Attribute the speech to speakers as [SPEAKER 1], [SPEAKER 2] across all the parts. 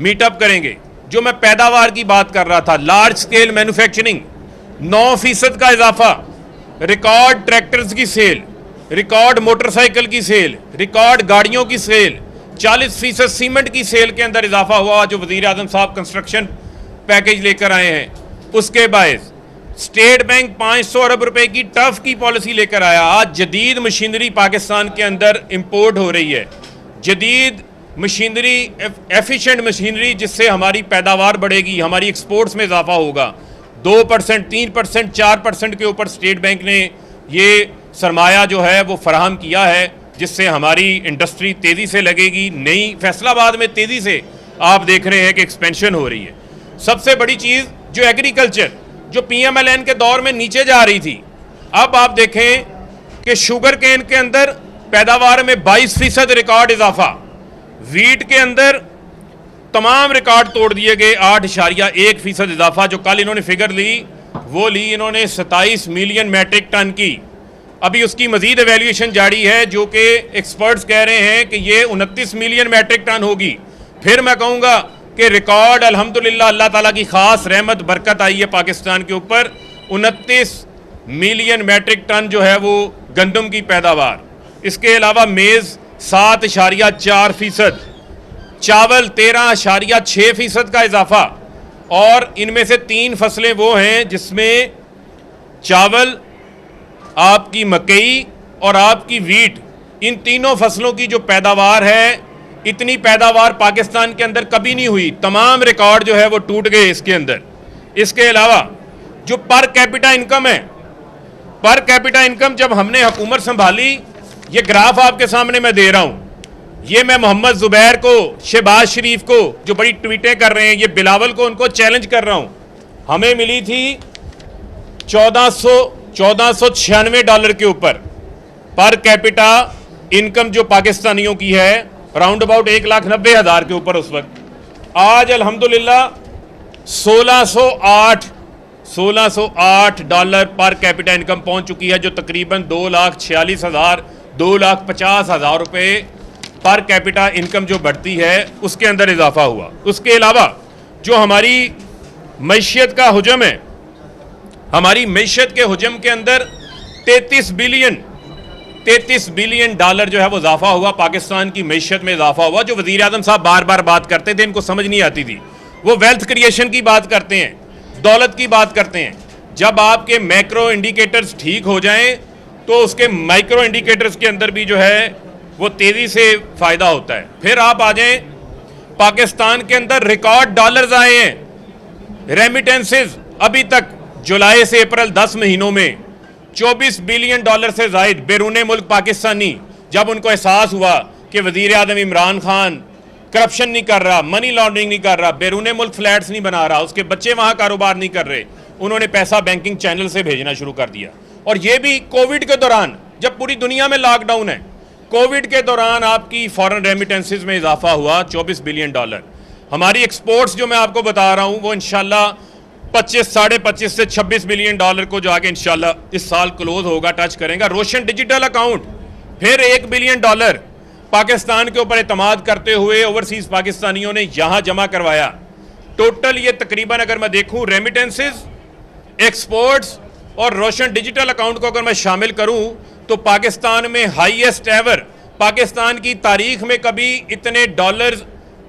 [SPEAKER 1] Meetup करेंगे। जो मैं पैदावार की बात कर रहा था, लार्ज स्केल मैन्युफैक्चरिंग 9% का इजाफा, रिकॉर्ड ट्रैक्टर्स की सेल, रिकॉर्ड मोटरसाइकिल की सेल, रिकॉर्ड गाड़ियों की सेल, 40% सीमेंट की सेल के अंदर इजाफा हुआ जो वज़ीर आज़म साहब कंस्ट्रक्शन पैकेज लेकर आए हैं। उसके बायस स्टेट बैंक 500 अरब रुपए की टर्फ की पॉलिसी लेकर आया। आज जदीद मशीनरी पाकिस्तान के अंदर इंपोर्ट हो रही है, जदीद मशीनरी, एफिशिएंट मशीनरी, जिससे हमारी पैदावार बढ़ेगी, हमारी एक्सपोर्ट्स में इजाफा होगा। 2%, 3%, 4% के ऊपर स्टेट बैंक ने ये सरमाया जो है वो फराहम किया है, जिससे हमारी इंडस्ट्री तेज़ी से लगेगी। नई फैसलाबाद में तेज़ी से आप देख रहे हैं कि एक्सपेंशन हो रही है। सबसे बड़ी चीज़ जो एग्रीकल्चर, जो PMLN के दौर में नीचे जा रही थी, अब आप देखें कि शुगर केन के अंदर पैदावार में 22% रिकॉर्ड इजाफा, वीट के अंदर तमाम रिकॉर्ड तोड़ दिए गए, 8.1% इजाफा। जो कल इन्होंने फिगर ली वो ली इन्होंने 27 मिलियन मैट्रिक टन की। अभी उसकी मजीद एवेल्यूएशन जारी है, जो कि एक्सपर्ट्स कह रहे हैं कि ये 29 मिलियन मैट्रिक टन होगी। फिर मैं कहूँगा कि रिकॉर्ड अल्हम्दुलिल्लाह अल्लाह ताला की खास रहमत बरकत आई है पाकिस्तान के ऊपर। 29 मिलियन मैट्रिक टन जो है वो गंदम की पैदावार। इसके अलावा मेज़ 7.4%, चावल 13.6% का इजाफा। और इनमें से 3 फसलें वो हैं जिसमें चावल, आपकी मकई और आपकी वीट, इन तीनों फसलों की जो पैदावार है, इतनी पैदावार पाकिस्तान के अंदर कभी नहीं हुई। तमाम रिकॉर्ड जो है वो टूट गए इसके अंदर। इसके अलावा जो पर कैपिटा इनकम है, पर कैपिटा इनकम जब हमने हुकूमत संभाली, ये ग्राफ आपके सामने मैं दे रहा हूं, ये मैं मोहम्मद जुबैर को, शहबाज शरीफ को जो बड़ी ट्वीटें कर रहे हैं, ये बिलावल को, उनको चैलेंज कर रहा हूं। हमें मिली थी 1496 डॉलर के ऊपर पर कैपिटा इनकम जो पाकिस्तानियों की है, राउंड अबाउट 1,90,000 के ऊपर उस वक्त। आज अल्हम्दुलिल्लाह 1608 डॉलर पर कैपिटा इनकम पहुंच चुकी है, जो तकरीबन 2,46,000 2,50,000 रुपये पर कैपिटा इनकम जो बढ़ती है उसके अंदर इजाफा हुआ। उसके अलावा जो हमारी मईशत का हुजम है, हमारी मईशत के हुजम के अंदर 33 बिलियन डॉलर जो है वो इजाफा हुआ। पाकिस्तान की मईशत में इजाफा हुआ। जो वज़ीर आज़म साहब बार बार बात करते थे, इनको समझ नहीं आती थी, वो वेल्थ क्रिएशन की बात करते हैं, दौलत की बात करते हैं। जब आपके मैक्रो इंडिकेटर्स ठीक हो जाएं तो उसके माइक्रो इंडिकेटर्स के अंदर भी जो है वो तेज़ी से फ़ायदा होता है। फिर आप आ जाएं, पाकिस्तान के अंदर रिकॉर्ड डॉलर्स आए हैं, रेमिटेंसेस अभी तक जुलाई से अप्रैल 10 महीनों में 24 बिलियन डॉलर से ज़ायद बैरून मुल्क पाकिस्तानी, जब उनको एहसास हुआ कि वज़ीर आज़म इमरान खान करप्शन नहीं कर रहा, मनी लॉन्ड्रिंग नहीं कर रहा, बैरून मुल्क फ्लैट्स नहीं बना रहा, उसके बच्चे वहाँ कारोबार नहीं कर रहे, उन्होंने पैसा बैंकिंग चैनल से भेजना शुरू कर दिया। और ये भी कोविड के दौरान, जब पूरी दुनिया में लॉकडाउन है, कोविड के दौरान आपकी फॉरेन रेमिटेंसेस में इजाफा हुआ 24 बिलियन डॉलर। हमारी एक्सपोर्ट्स जो मैं आपको बता रहा हूँ वो इंशाल्लाह 25 से 26 बिलियन डॉलर को जो आगे इंशाल्लाह इस साल क्लोज होगा, टच करेगा। रोशन डिजिटल अकाउंट फिर 1 बिलियन डॉलर पाकिस्तान के ऊपर एतमाद करते हुए ओवरसीज पाकिस्तानियों ने यहाँ जमा करवाया। टोटल ये तकरीबन अगर मैं देखूँ रेमिटेंसेस, एक्सपोर्ट्स और रोशन डिजिटल अकाउंट को अगर मैं शामिल करूँ तो पाकिस्तान में हाईएस्ट एवर, पाकिस्तान की तारीख में कभी इतने डॉलर्स,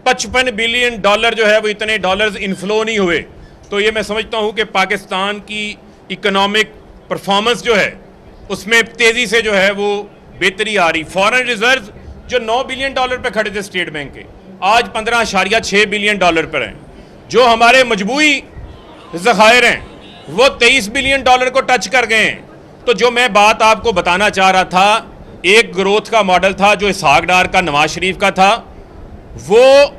[SPEAKER 1] 55 बिलियन डॉलर जो है वो इतने डॉलर्स इनफ्लो नहीं हुए। तो ये मैं समझता हूँ कि पाकिस्तान की इकोनॉमिक परफॉर्मेंस जो है उसमें तेज़ी से जो है वो बेहतरी आ रही। फॉरेन रिजर्व जो 9 बिलियन डॉलर पे खड़े थे स्टेट बैंक के, आज 15.6 बिलियन डॉलर पर हैं। जो हमारे मजबूरी ज़खायर हैं वो 23 बिलियन डॉलर को टच कर गए हैं। तो जो मैं बात आपको बताना चाह रहा था, एक ग्रोथ का मॉडल था जो इसहाक डार का, नवाज शरीफ का था, वो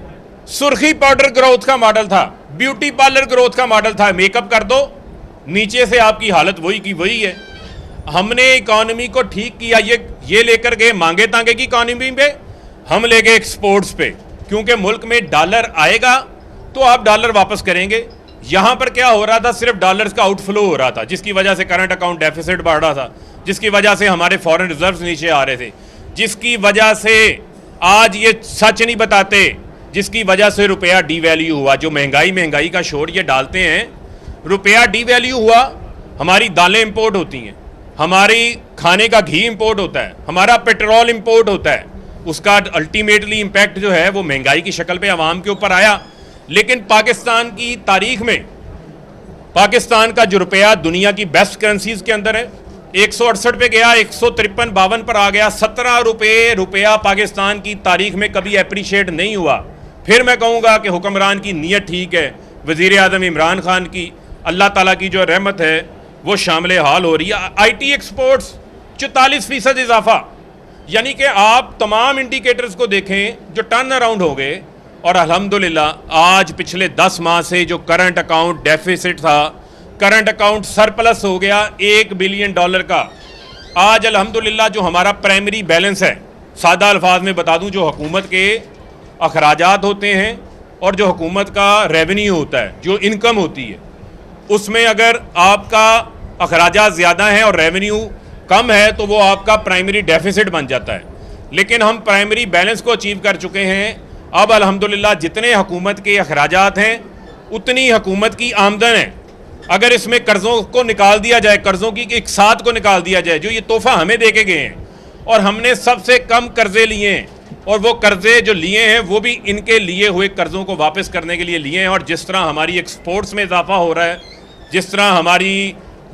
[SPEAKER 1] सुर्खी पाउडर ग्रोथ का मॉडल था, ब्यूटी पार्लर ग्रोथ का मॉडल था। मेकअप कर दो, नीचे से आपकी हालत वही की वही है। हमने इकॉनमी को ठीक किया, ये लेकर गए मांगे तांगे की इकॉनमी पे, हम ले गए एक्सपोर्ट्स पे, क्योंकि मुल्क में डॉलर आएगा तो आप डॉलर वापस करेंगे। यहाँ पर क्या हो रहा था, सिर्फ डॉलर्स का आउटफ्लो हो रहा था, जिसकी वजह से करंट अकाउंट डेफिसिट बढ़ रहा था, जिसकी वजह से हमारे फॉरेन रिजर्व्स नीचे आ रहे थे, जिसकी वजह से आज ये सच नहीं बताते जिसकी वजह से रुपया डीवैल्यू हुआ। जो महंगाई का शोर ये डालते हैं, रुपया डीवैल्यू हुआ, हमारी दालें इंपोर्ट होती हैं, हमारी खाने का घी इंपोर्ट होता है, हमारा पेट्रोल इंपोर्ट होता है, उसका अल्टीमेटली इम्पैक्ट जो है वो महंगाई की शक्ल पे आवाम के ऊपर आया। लेकिन पाकिस्तान की तारीख में पाकिस्तान का जो रुपया दुनिया की बेस्ट करेंसीज के अंदर है, 168 पे गया, 153-52 पर आ गया। 17 रुपये रुपया पाकिस्तान की तारीख में कभी अप्रिशिएट नहीं हुआ। फिर मैं कहूँगा कि हुक्मरान की नीयत ठीक है, वज़ीर आज़म इमरान खान की अल्लाह ताला की जो रहमत है वो शामिल हाल हो रही है। IT एक्सपोर्ट्स 44% इजाफा, यानी कि आप तमाम इंडिकेटर्स को देखें जो टर्न अराउंड हो गए। और अल्हम्दुलिल्लाह आज पिछले 10 माह से जो करंट अकाउंट डेफिसिट था, करंट अकाउंट सरप्लस हो गया $1 बिलियन का। आज अल्हम्दुलिल्लाह जो हमारा प्राइमरी बैलेंस है, सादा अल्फाज में बता दूं, जो हुकूमत के अखराजात होते हैं और जो हुकूमत का रेवेन्यू होता है, जो इनकम होती है, उसमें अगर आपका अखराजात ज़्यादा हैं और रेवेन्यू कम है तो वो आपका प्राइमरी डेफिसिट बन जाता है। लेकिन हम प्राइमरी बैलेंस को अचीव कर चुके हैं। अब अल्हम्दुलिल्लाह जितने हुकूमत के अखराजात हैं उतनी हुकूमत की आमदन है। अगर इसमें कर्ज़ों को निकाल दिया जाए, कर्ज़ों की एक साथ को निकाल दिया जाए, जो ये तोहफ़ा हमें दे के गए हैं, और हमने सबसे कम कर्ज़े लिए हैं, और वो कर्ज़े जो लिए हैं वो भी इनके लिए हुए कर्ज़ों को वापस करने के लिए लिए हैं। और जिस तरह हमारी एक्सपोर्ट्स में इजाफा हो रहा है, जिस तरह हमारी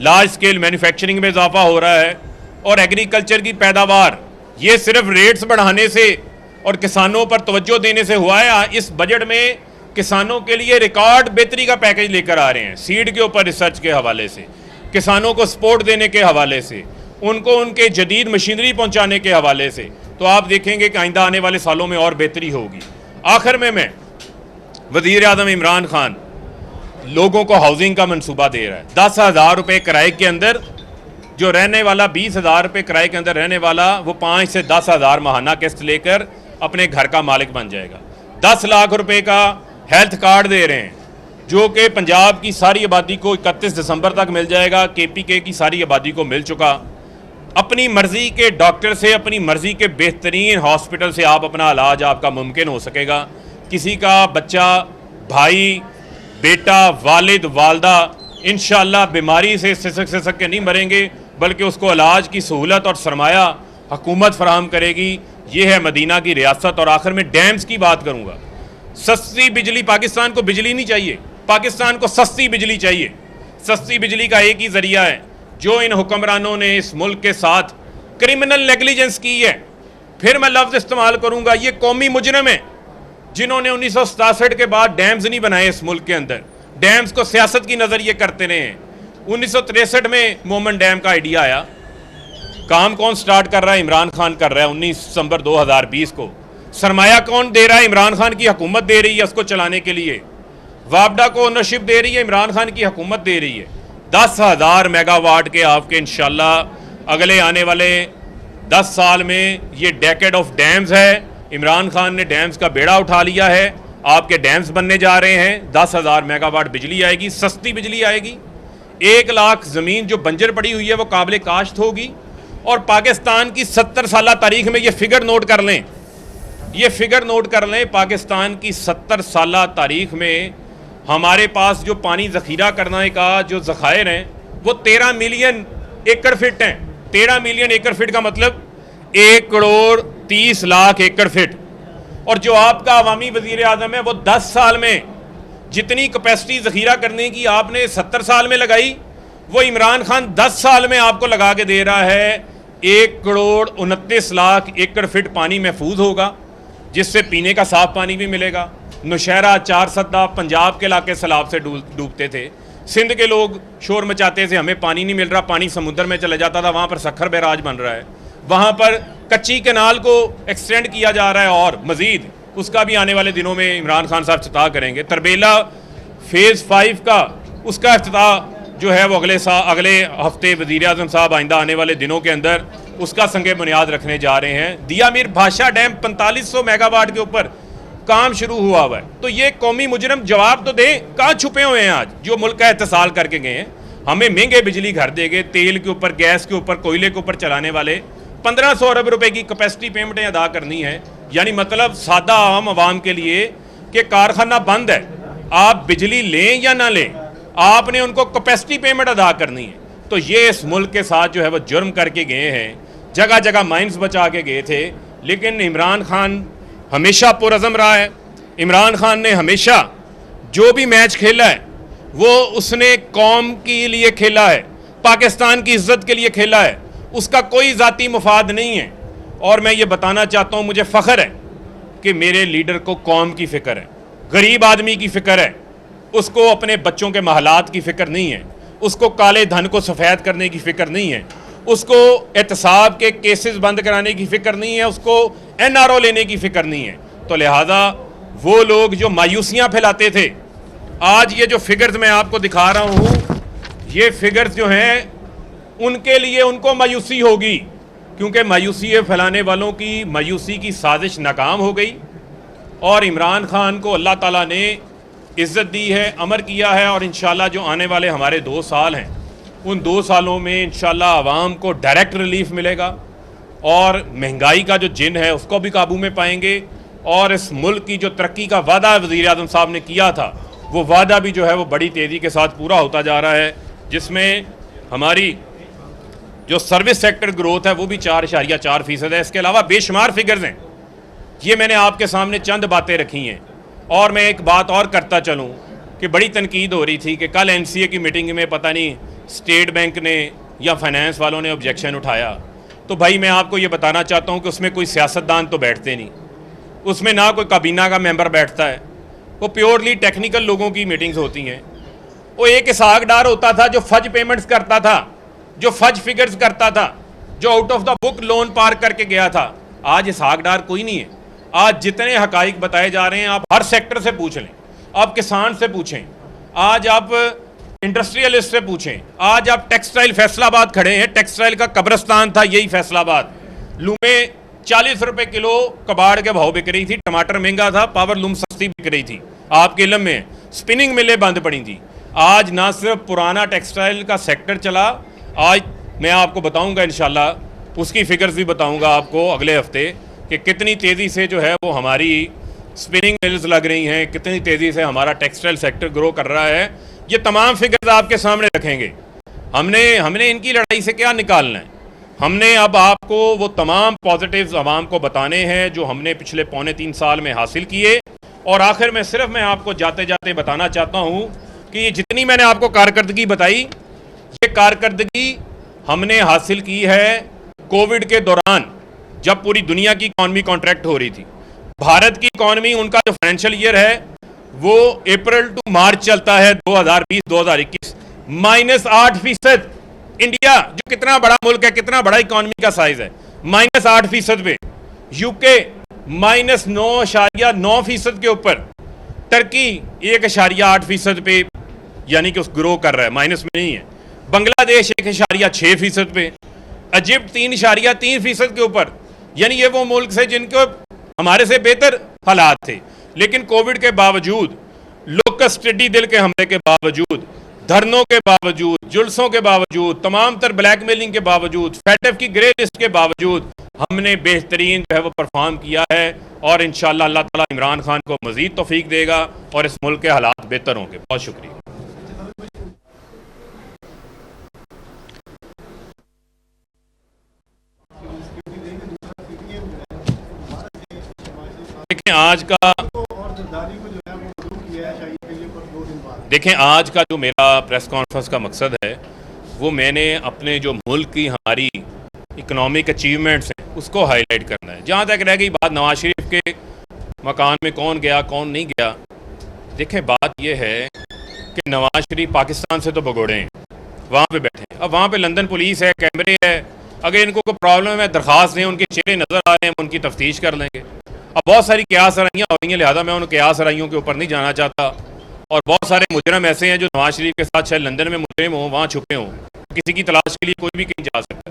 [SPEAKER 1] लार्ज स्केल मैन्युफैक्चरिंग में इजाफा हो रहा है, और एग्रीकल्चर की पैदावार, ये सिर्फ रेट्स बढ़ाने से और किसानों पर तवज्जो देने से हुआ है। इस बजट में किसानों के लिए रिकॉर्ड बेहतरी का पैकेज लेकर आ रहे हैं, सीड के ऊपर रिसर्च के हवाले से, किसानों को सपोर्ट देने के हवाले से, उनको उनके जदीद मशीनरी पहुंचाने के हवाले से। तो आप देखेंगे कि आइंदा आने वाले सालों में और बेहतरी होगी। आखिर में मैं वज़ीर आज़म इमरान खान लोगों को हाउसिंग का मंसूबा दे रहा है। 10,000 रुपये किराए के अंदर जो रहने वाला, 20,000 रुपये किराए के अंदर रहने वाला, वो 5 से 10,000 माहाना किस्त लेकर अपने घर का मालिक बन जाएगा। 10 लाख रुपए का हेल्थ कार्ड दे रहे हैं, जो कि पंजाब की सारी आबादी को 31 दिसंबर तक मिल जाएगा। KPK की सारी आबादी को मिल चुका। अपनी मर्ज़ी के डॉक्टर से, अपनी मर्ज़ी के बेहतरीन हॉस्पिटल से आप अपना इलाज आपका मुमकिन हो सकेगा। किसी का बच्चा, भाई, बेटा, वालिद, वालदा इंशाअल्लाह बीमारी से सिसक के नहीं मरेंगे, बल्कि उसको इलाज की सहूलत और सरमाया हुकूमत फराहम करेगी। ये है मदीना की रियासत। और आखिर में डैम्स की बात करूँगा। सस्ती बिजली, पाकिस्तान को बिजली नहीं चाहिए, पाकिस्तान को सस्ती बिजली चाहिए। सस्ती बिजली का एक ही ज़रिया है, जो इन हुक्मरानों ने इस मुल्क के साथ क्रिमिनल नेग्लिजेंस की है। फिर मैं लफ्ज़ इस्तेमाल करूँगा, ये कौमी मुजरिम है जिन्होंने 1967 के बाद डैम्स नहीं बनाए इस मुल्क के अंदर। डैम्स को सियासत की नज़रिए करते रहे हैं। 1963 में मोमन डैम का आइडिया आया। काम कौन स्टार्ट कर रहा है? इमरान खान कर रहा है 19 दिसंबर 2020 को। सरमाया कौन दे रहा है? इमरान खान की हुकूमत दे रही है उसको चलाने के लिए। वापडा को ओनरशिप दे रही है, इमरान खान की हुकूमत दे रही है। 10,000 मेगावाट के आपके इंशाल्लाह अगले आने वाले 10 साल में ये डेकेड ऑफ डैम्स है। इमरान खान ने डैम्स का बेड़ा उठा लिया है, आपके डैम्स बनने जा रहे हैं। 10,000 मेगावाट बिजली आएगी, सस्ती बिजली आएगी। 1 लाख ज़मीन जो बंजर पड़ी हुई है वो काबिल काश्त होगी। और पाकिस्तान की 70 साल तारीख में ये फिगर नोट कर लें, ये फिगर नोट कर लें, पाकिस्तान की 70 साल तारीख में हमारे पास जो पानी ज़ख़ीरा करने का जो ज़ख़ायर हैं वो 13 मिलियन एकड़ फिट हैं। 13 मिलियन एकड़ फिट का मतलब 1 करोड़ 30 लाख एकड़ फिट। और जो आपका अवामी वज़ीर आज़म है वो 10 साल में जितनी कैपेसिटी ज़ख़ीरा करने की आपने 70 साल में लगाई, वो इमरान खान 10 साल में आपको लगा के दे रहा है। 1 करोड़ 29 लाख एकड़ फिट पानी महफूज होगा, जिससे पीने का साफ पानी भी मिलेगा। नौशहरा, 4 सद्दा, पंजाब के इलाके सैलाब से डूबते थे। सिंध के लोग शोर मचाते थे हमें पानी नहीं मिल रहा, पानी समुद्र में चला जाता था। वहाँ पर सखर बैराज बन रहा है, वहाँ पर कच्ची कैनाल को एक्सटेंड किया जा रहा है और मज़ीद उसका भी आने वाले दिनों में इमरान खान साहब इफ्तिताह करेंगे। तरबेला फेज़ 5 का उसका इफ्तिताह जो है वो अगले हफ्ते वज़ीर आज़म साहब आइंदा आने वाले दिनों के अंदर उसका संगे बुनियाद रखने जा रहे हैं। दिया मीर भाषा डैम 4500 मेगावाट के ऊपर काम शुरू हुआ है। तो ये कौमी मुजरिम जवाब तो दें, कहाँ छुपे हुए हैं आज जो मुल्क का एहतसाल करके गए हैं। हमें महंगे बिजली घर देंगे, तेल के ऊपर, गैस के ऊपर, कोयले के ऊपर चलाने वाले 1500 अरब रुपए की कैपेसिटी पेमेंटें अदा करनी है। यानी मतलब सादा आम आवाम के लिए कि कारखाना बंद है, आप बिजली लें या ना लें, आपने उनको कैपेसिटी पेमेंट अदा करनी है। तो ये इस मुल्क के साथ जो है वो जुर्म करके गए हैं, जगह जगह माइंस बचा के गए थे। लेकिन इमरान खान हमेशा पुरअज़म रहा है। इमरान खान ने हमेशा जो भी मैच खेला है वो उसने कौम के लिए खेला है, पाकिस्तान की इज्जत के लिए खेला है, उसका कोई ज़ाती मुफाद नहीं है। और मैं ये बताना चाहता हूँ, मुझे फ़ख्र है कि मेरे लीडर को कौम की फ़िक्र है, गरीब आदमी की फ़िक्र है, उसको अपने बच्चों के महलात की फ़िक्र नहीं है, उसको काले धन को सफ़ेद करने की फ़िक्र नहीं है, उसको एहतसाब के केसेस बंद कराने की फ़िक्र नहीं है, उसको NRO लेने की फ़िक्र नहीं है। तो लिहाजा वो लोग जो मायूसियाँ फैलाते थे, आज ये जो फिगर्स मैं आपको दिखा रहा हूँ, ये फिगर्स जो हैं उनके लिए उनको मायूसी होगी, क्योंकि मायूसी फैलाने वालों की मायूसी की साजिश नाकाम हो गई और इमरान खान को अल्लाह ताला ने इज़्ज़त दी है, अमर किया है। और इंशाल्लाह जो आने वाले हमारे 2 साल हैं, उन 2 सालों में इंशाल्लाह आवाम को डायरेक्ट रिलीफ मिलेगा और महंगाई का जो जिन है उसको भी काबू में पाएंगे। और इस मुल्क की जो तरक्की का वादा वज़ीर आज़म साहब ने किया था, वो वादा भी जो है वो बड़ी तेज़ी के साथ पूरा होता जा रहा है, जिसमें हमारी जो सर्विस सेक्टर ग्रोथ है वो भी 4.4% है। इसके अलावा बेशुमार फिगर्स हैं। ये मैंने आपके सामने चंद बातें रखी हैं। और मैं एक बात और करता चलूँ कि बड़ी तनकीद हो रही थी कि कल NCA की मीटिंग में पता नहीं स्टेट बैंक ने या फाइनेंस वालों ने ऑब्जेक्शन उठाया। तो भाई मैं आपको ये बताना चाहता हूँ कि उसमें कोई सियासतदान तो बैठते नहीं, उसमें ना कोई काबीना का मेंबर बैठता है, वो प्योरली टेक्निकल लोगों की मीटिंग्स होती हैं। वो एक इसहाक डार होता था जो फज पेमेंट्स करता था, जो फज फिगर्स करता था, जो out of the book loan पार करके गया था। आज इसहाक डार कोई नहीं है। आज जितने हकाइक बताए जा रहे हैं, आप हर सेक्टर से पूछ लें, आप किसान से पूछें, आज आप इंडस्ट्रियलिस्ट से पूछें, आज आप टेक्सटाइल फैसलाबाद खड़े हैं, टेक्सटाइल का कब्रस्तान था यही फैसलाबाद। लूमें 40 रुपए किलो कबाड़ के भाव बिक रही थी, टमाटर महंगा था, पावर लूम सस्ती बिक रही थी। आपके इल्म में स्पिनिंग मिलें बंद पड़ी थी। आज ना सिर्फ पुराना टेक्सटाइल का सेक्टर चला, आज मैं आपको बताऊंगा इंशाल्लाह, उसकी फिगर्स भी बताऊंगा आपको अगले हफ्ते कि कितनी तेज़ी से जो है वो हमारी स्पिनिंग मिल्स लग रही हैं, कितनी तेज़ी से हमारा टेक्सटाइल सेक्टर ग्रो कर रहा है। ये तमाम फिगर्स आपके सामने रखेंगे। हमने इनकी लड़ाई से क्या निकालना है? हमने अब आपको वो तमाम पॉजिटिव्स आवाम को बताने हैं जो हमने पिछले 3.25 साल में हासिल किए। और आखिर में सिर्फ मैं आपको जाते जाते बताना चाहता हूँ कि ये जितनी मैंने आपको कारकर्दगी बताई, ये कारकर्दगी हमने हासिल की है कोविड के दौरान, जब पूरी दुनिया की इकॉनमी कॉन्ट्रैक्ट हो रही थी। भारत की इकॉनमी, उनका जो फाइनेंशियल ईयर है वो अप्रैल टू मार्च चलता है 2020-2021, -8%। इंडिया जो कितना बड़ा मुल्क है, कितना बड़ा इकॉनमी का साइज है, -8% पे। यूके -9.9% के ऊपर। टर्की 1.8% पे, यानी कि उस ग्रो कर रहा है, माइनस में नहीं है। बांग्लादेश 1.6% पे। इजिप्ट 3.3% के ऊपर। यानी ये वो मुल्क से जिनको हमारे से बेहतर हालात थे, लेकिन कोविड के बावजूद, लोकस टिड्डी दिल के हमले के बावजूद, धरनों के बावजूद, जुल्सों के बावजूद, तमाम तर ब्लैकमेलिंग के बावजूद, फैटफ की ग्रे लिस्ट के बावजूद हमने बेहतरीन जो है वो परफॉर्म किया है। और इंशाअल्लाह अल्लाह ताला इमरान खान को मजीद तौफीक देगा और इस मुल्क के हालात बेहतर होंगे। बहुत शुक्रिया। देखें आज का जो मेरा प्रेस कॉन्फ्रेंस का मकसद है, वो मैंने अपने जो मुल्क की हमारी इकोनॉमिक अचीवमेंट्स हैं उसको हाईलाइट करना है। जहाँ तक रह गई बात नवाज शरीफ के मकान में कौन गया कौन नहीं गया, देखें बात यह है कि नवाज शरीफ पाकिस्तान से तो भगोड़े हैं, वहाँ पे बैठे हैं। अब वहाँ पे लंदन पुलिस है, कैमरे है, अगर इनको कोई प्रॉब्लम है दरख्वास्त दें, उनके चेहरे नज़र आ रहे हैं, उनकी तफ्तीश कर लेंगे। अब बहुत सारी क्यास आराइयाँ हो रही हैं, लिहाजा मैं उन क्यास आराइयों के ऊपर नहीं जाना चाहता। और बहुत सारे मुजरम ऐसे हैं जो नवाज शरीफ के साथ शायद लंदन में मुजरिम हों, वहाँ छुपे हों, किसी की तलाश के लिए कोई भी कहीं जा सकता है।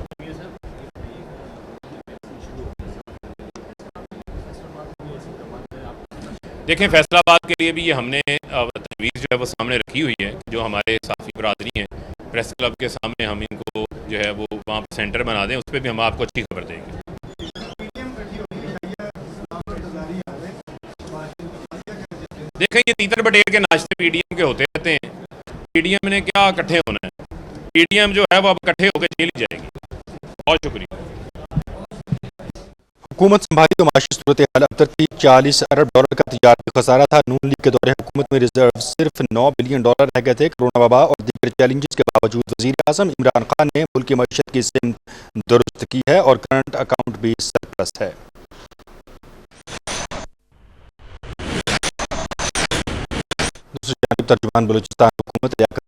[SPEAKER 1] देखें फैसलाबाद के लिए भी ये हमने तजवीज़ जो है वो सामने रखी हुई है, जो हमारे साफ़ी बरादरी हैं प्रेस क्लब के सामने हम इनको जो है वो वहाँ पर सेंटर बना दें, उस पर भी हम आपको अच्छी खबर देंगे। देखें ये तीतर बटेर के नाश्ते पीडीएम के होते रहते हैं, पीडीएम ने क्या इकट्ठे होना है, पीडीएम जो है वो अब इकट्ठे होकर जेल ही जाएगी। बहुत शुक्रिया।
[SPEAKER 2] हुकूमत संभाली तो माशी सूरत हाल अब तक की $40 अरब का तजारती खसारा था। नून लीग के दौरे हुकूमत में रिजर्व सिर्फ $9 बिलियन रह गए थे। कोरोना वबा और दीगर चैलेंजेस के बावजूद वजीर आजम इमरान खान ने मुल्क की मईशत की सिमत दुरुस्त की है और करंट अकाउंट भी सरप्लस है। दूसरी जानिब तर्जुमान बलूचिस्तान